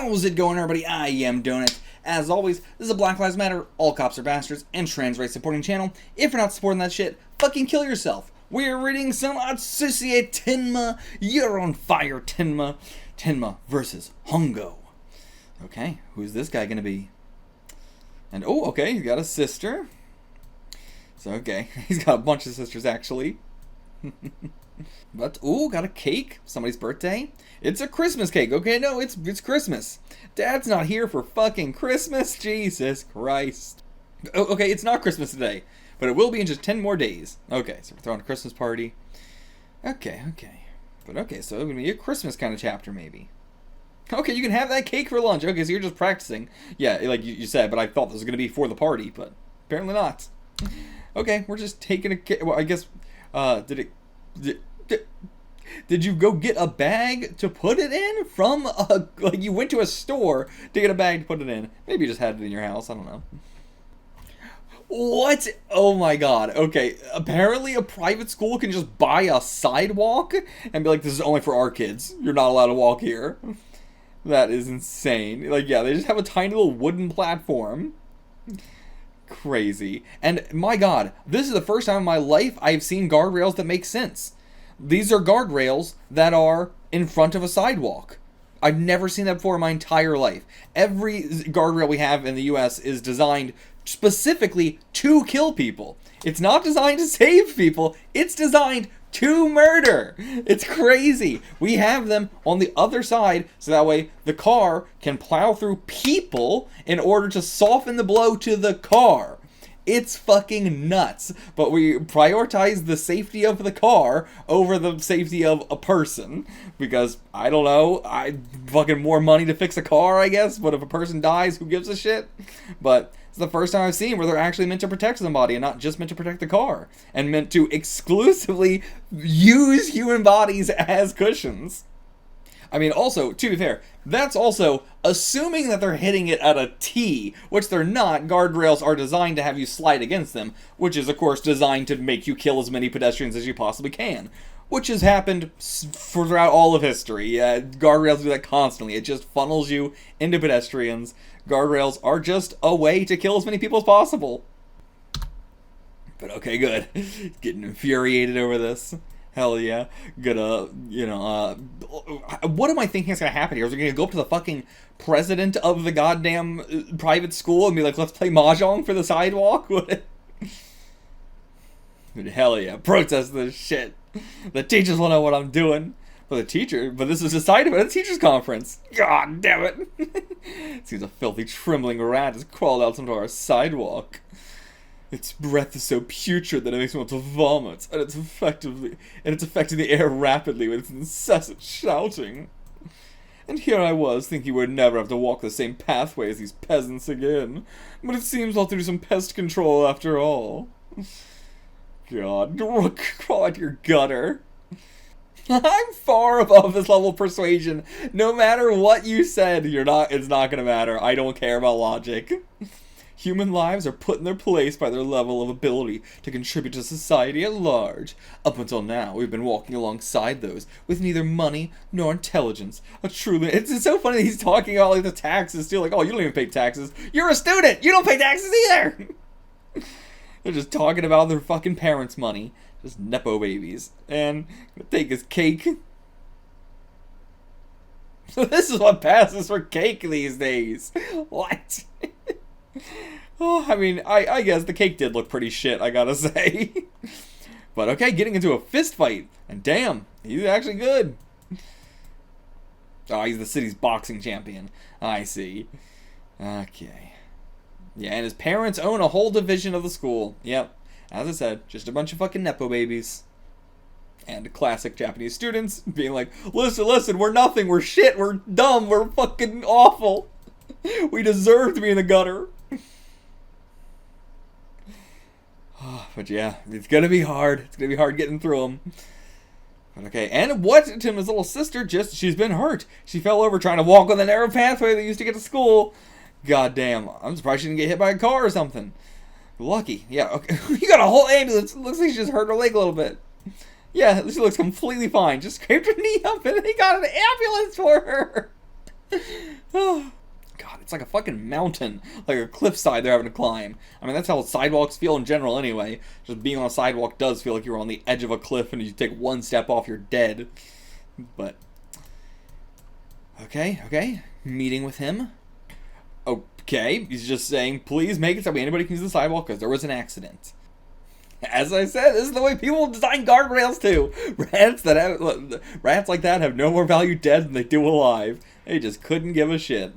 How's it going, everybody? I am Donut. As always, this is a Black Lives Matter, All Cops Are Bastards, and trans rights supporting channel. If you're not supporting that shit, fucking kill yourself. We're reading some Atsuize Tenma. You're on fire, Tenma. Tenma versus Hongo. Okay, who's this guy gonna be? And oh, okay, he's got a sister. So okay, he's got a bunch of sisters actually. But ooh, got a cake. Somebody's birthday. It's a Christmas cake. Okay, no, it's Christmas. Dad's not here for fucking Christmas. Jesus Christ. Oh, okay, it's not Christmas today, but it will be in just 10 more days. Okay, so we're throwing a Christmas party. Okay. But okay, so it's gonna be a Christmas kind of chapter maybe. Okay, you can have that cake for lunch. Okay, so you're just practicing. Yeah, like you said, but I thought this was gonna be for the party, but apparently not. Okay, we're just taking a cake. Well, I guess, did you go get a bag to put it in from a, like you went to a store to get a bag to put it in? Maybe you just had it in your house, I don't know. What? Oh my god. Okay, apparently a private school can just buy a sidewalk and be like, this is only for our kids. You're not allowed to walk here. That is insane. Like, yeah, they just have a tiny little wooden platform. Crazy. And my god, this is the first time in my life I've seen guardrails that make sense. These are guardrails that are in front of a sidewalk. I've never seen that before in my entire life. Every guardrail we have in the US is designed specifically to kill people. It's not designed to save people. It's designed to murder. It's crazy. We have them on the other side so that way the car can plow through people in order to soften the blow to the car. It's fucking nuts, but we prioritize the safety of the car over the safety of a person, because, I don't know, fucking more money to fix a car, I guess, but if a person dies, who gives a shit? But it's the first time I've seen where they're actually meant to protect somebody and not just meant to protect the car, and meant to exclusively use human bodies as cushions. I mean, also, to be fair, that's also assuming that they're hitting it at a T, which they're not. Guardrails are designed to have you slide against them, which is, of course, designed to make you kill as many pedestrians as you possibly can, which has happened throughout all of history. Guardrails do that constantly. It just funnels you into pedestrians. Guardrails are just a way to kill as many people as possible. But okay, good. Getting infuriated over this. Hell yeah. Gonna, what am I thinking is gonna happen here? Is we gonna go up to the fucking president of the goddamn private school and be like, let's play Mahjong for the sidewalk? Hell yeah. Protest this shit. The teachers will know what I'm doing. But this is decided by the teachers' conference. God damn it. Seems a filthy, trembling rat has crawled out onto our sidewalk. Its breath is so putrid that it makes me want to vomit, and it's affecting the air rapidly with its incessant shouting. And here I was, thinking we'd never have to walk the same pathway as these peasants again, but it seems I'll have to do some pest control after all. God, crawl out your gutter. I'm far above this level of persuasion. No matter what you said, it's not gonna matter. I don't care about logic. Human lives are put in their place by their level of ability to contribute to society at large. Up until now, we've been walking alongside those with neither money nor intelligence. It's so funny that he's talking about like the taxes too. Like, oh, you don't even pay taxes. You're a student. You don't pay taxes either. They're just talking about their fucking parents' money. Just Nepo babies. And take his cake. So this is what passes for cake these days. What? Oh, I mean, I guess the cake did look pretty shit, I gotta say. But okay, getting into a fist fight. And damn, he's actually good. Oh, he's the city's boxing champion. I see. Okay. Yeah, and his parents own a whole division of the school. Yep. As I said, just a bunch of fucking Nepo babies. And classic Japanese students being like, listen, we're nothing, we're shit, we're dumb, we're fucking awful. We deserve to be in the gutter. But yeah, it's gonna be hard. It's gonna be hard getting through them. But okay, and what? Tim's little sister she's been hurt. She fell over trying to walk on the narrow pathway that used to get to school. God damn, I'm surprised she didn't get hit by a car or something. Lucky. Yeah, okay. You got a whole ambulance. Looks like she just hurt her leg a little bit. Yeah, she looks completely fine. Just scraped her knee up and they got an ambulance for her. God, it's like a fucking mountain, like a cliffside they're having to climb. I mean, that's how sidewalks feel in general anyway. Just being on a sidewalk does feel like you're on the edge of a cliff and you take one step off, you're dead. But, okay, meeting with him. Okay, he's just saying, please make it so anybody can use the sidewalk because there was an accident. As I said, this is the way people design guardrails too. Rats like that have no more value dead than they do alive. They just couldn't give a shit.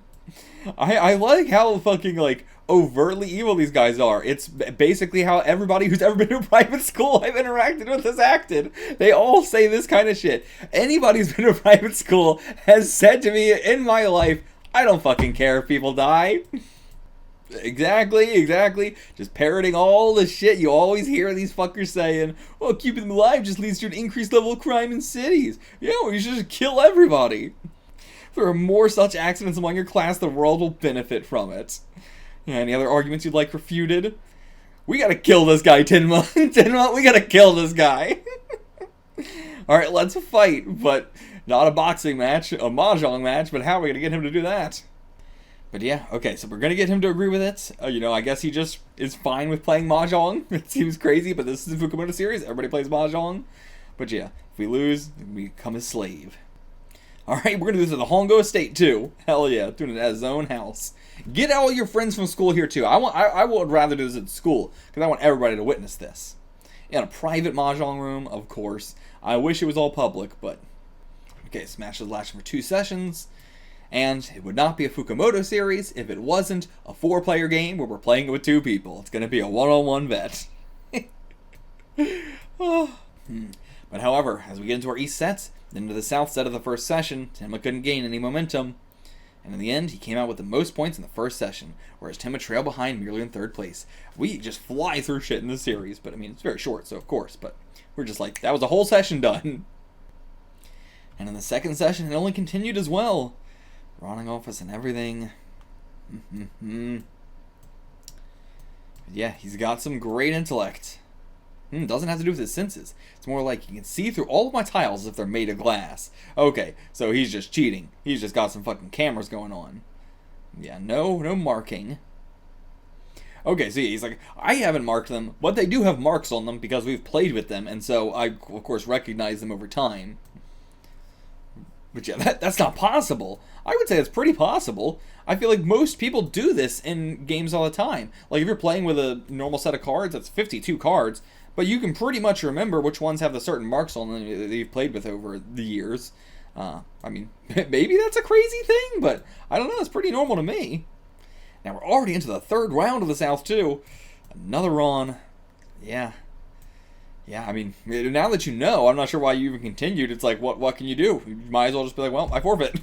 I like how fucking, like, overtly evil these guys are. It's basically how everybody who's ever been to a private school I've interacted with has acted. They all say this kind of shit. Anybody who's been to a private school has said to me in my life, I don't fucking care if people die. Exactly. Just parroting all the shit you always hear these fuckers saying. Well, keeping them alive just leads to an increased level of crime in cities. Yeah, well, you should just kill everybody. If there are more such accidents among your class, the world will benefit from it. Yeah, any other arguments you'd like refuted? We gotta kill this guy, Tenma. Tenma, we gotta kill this guy. Alright, let's fight, but not a boxing match, a mahjong match, but how are we gonna get him to do that? But yeah, okay, so we're gonna get him to agree with it. I guess he just is fine with playing mahjong. It seems crazy, but this is the Fukumoto series. Everybody plays mahjong. But yeah, if we lose, we become his slave. Alright, we're gonna do this at the Hongo Estate too. Hell yeah, doing it at his own house. Get all your friends from school here too. I would rather do this at school, because I want everybody to witness this. In a private mahjong room, of course. I wish it was all public, but... Okay, this match is lasting for 2 sessions. And it would not be a Fukumoto series if it wasn't a 4-player game where we're playing it with 2 people. It's going to be a one-on-one bet. But however, as we get into our east sets, then into the south set of the first session, Tenma couldn't gain any momentum. And in the end, he came out with the most points in the first session, whereas Tenma trailed behind merely in 3rd place. We just fly through shit in this series, but I mean, it's very short, so of course, but we're just like, that was a whole session done. And in the second session, it only continued as well. Running office and everything. Yeah, he's got some great intellect. Doesn't have to do with his senses. It's more like you can see through all of my tiles as if they're made of glass. Okay, so he's just cheating. He's just got some fucking cameras going on. Yeah, no marking. Okay, so he's like, I haven't marked them, but they do have marks on them because we've played with them, and so I, of course, recognize them over time. But yeah, that's not possible. I would say it's pretty possible. I feel like most people do this in games all the time. Like, if you're playing with a normal set of cards, that's 52 cards, but you can pretty much remember which ones have the certain marks on them that you've played with over the years. I mean, maybe that's a crazy thing, but I don't know, it's pretty normal to me. Now, we're already into the 3rd round of the South, too. Another Ron. Yeah, I mean, now that you know, I'm not sure why you even continued. It's like, what can you do? You might as well just be like, well, I forfeit.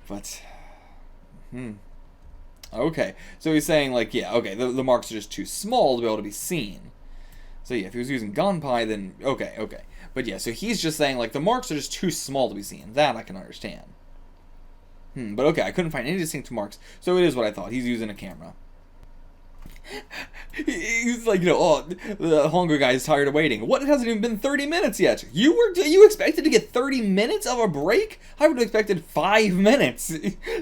But, okay. So he's saying, like, yeah, okay, the marks are just too small to be able to be seen. So yeah, if he was using Gunpai, then, okay. But yeah, so he's just saying, like, the marks are just too small to be seen. That I can understand. But okay, I couldn't find any distinct marks, so it is what I thought. He's using a camera. He's like, oh, the Hongo guy is tired of waiting. What? It hasn't even been 30 minutes yet. You expected to get 30 minutes of a break? I would have expected 5 minutes.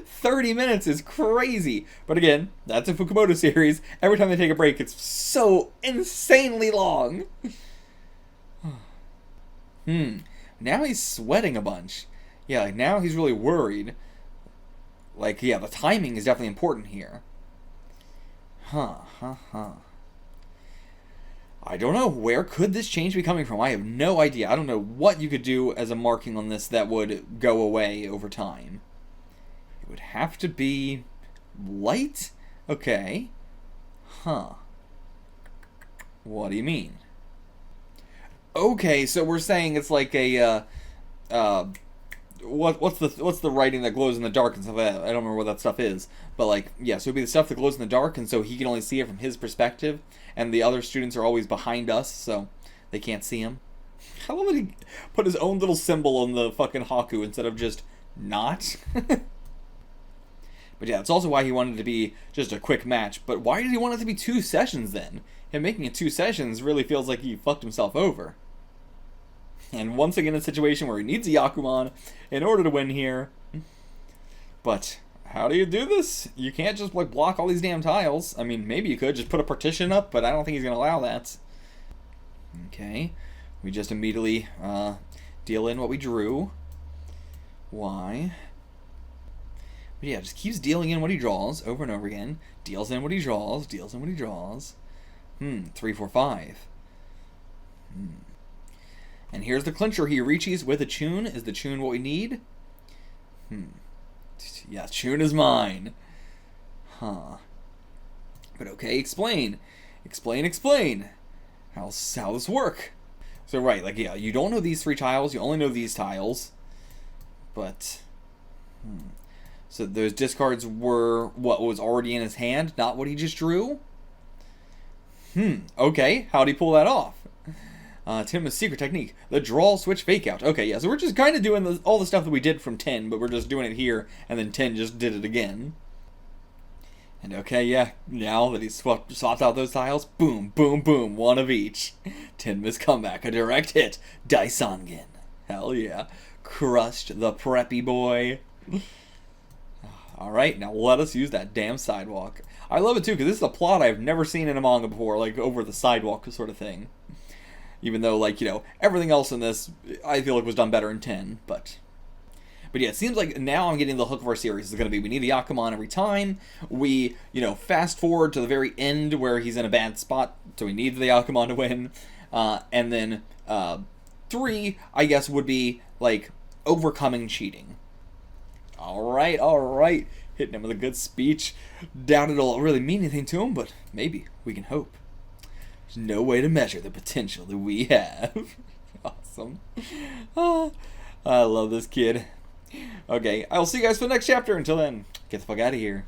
30 minutes is crazy. But again, that's a Fukumoto series. Every time they take a break, it's so insanely long. Now he's sweating a bunch. Yeah, like now he's really worried. Like, yeah, the timing is definitely important here. I don't know. Where could this change be coming from? I have no idea. I don't know what you could do as a marking on this that would go away over time. It would have to be light? Okay. What do you mean? Okay, so we're saying it's like a, what's the writing that glows in the dark and stuff like that? I don't remember what that stuff is. But like, yeah, so it'd be the stuff that glows in the dark, and so he can only see it from his perspective, and the other students are always behind us, so they can't see him. How long did he put his own little symbol on the fucking Haku instead of just not? But yeah, that's also why he wanted it to be just a quick match. But why did he want it to be 2 sessions then? Him making it 2 sessions really feels like he fucked himself over. And once again, a situation where he needs a Yakuman in order to win here. But how do you do this? You can't just like block all these damn tiles. I mean, maybe you could just put a partition up, but I don't think he's gonna allow that. Okay, we just immediately deal in what we drew. Why? But yeah, just keeps dealing in what he draws over and over again. Deals in what he draws. Deals in what he draws. 3, 4, 5. And here's the clincher. He reaches with a tune. Is the tune what we need? Yeah, tune is mine. Huh. But okay, explain. Explain. How's this work? So right, like, yeah, you don't know these 3 tiles. You only know these tiles. But... So those discards were what was already in his hand, not what he just drew? Okay, how'd he pull that off? Tenma's secret technique, the draw switch fake out. Okay, yeah, so we're just kind of doing all the stuff that we did from 10, but we're just doing it here, and then 10 just did it again. And okay, yeah, now that he's swapped out those tiles, boom, boom, boom, 1 of each. Tenma's comeback, a direct hit, Daisangen. Hell yeah. Crushed the preppy boy. Alright, now let us use that damn sidewalk. I love it too, because this is a plot I've never seen in a manga before, like over the sidewalk sort of thing. Even though, like, you know, everything else in this, I feel like was done better in 10, but yeah, it seems like now I'm getting the hook of our series. It's going to be, we need a Yakuman every time. We, you know, fast forward to the very end where he's in a bad spot, so we need the Yakuman to win. And then 3, I guess, would be, like, overcoming cheating. Alright. Hitting him with a good speech. Doubt it'll really mean anything to him, but maybe. We can hope. There's no way to measure the potential that we have. Awesome. I love this kid. Okay, I'll see you guys for the next chapter. Until then, get the fuck out of here.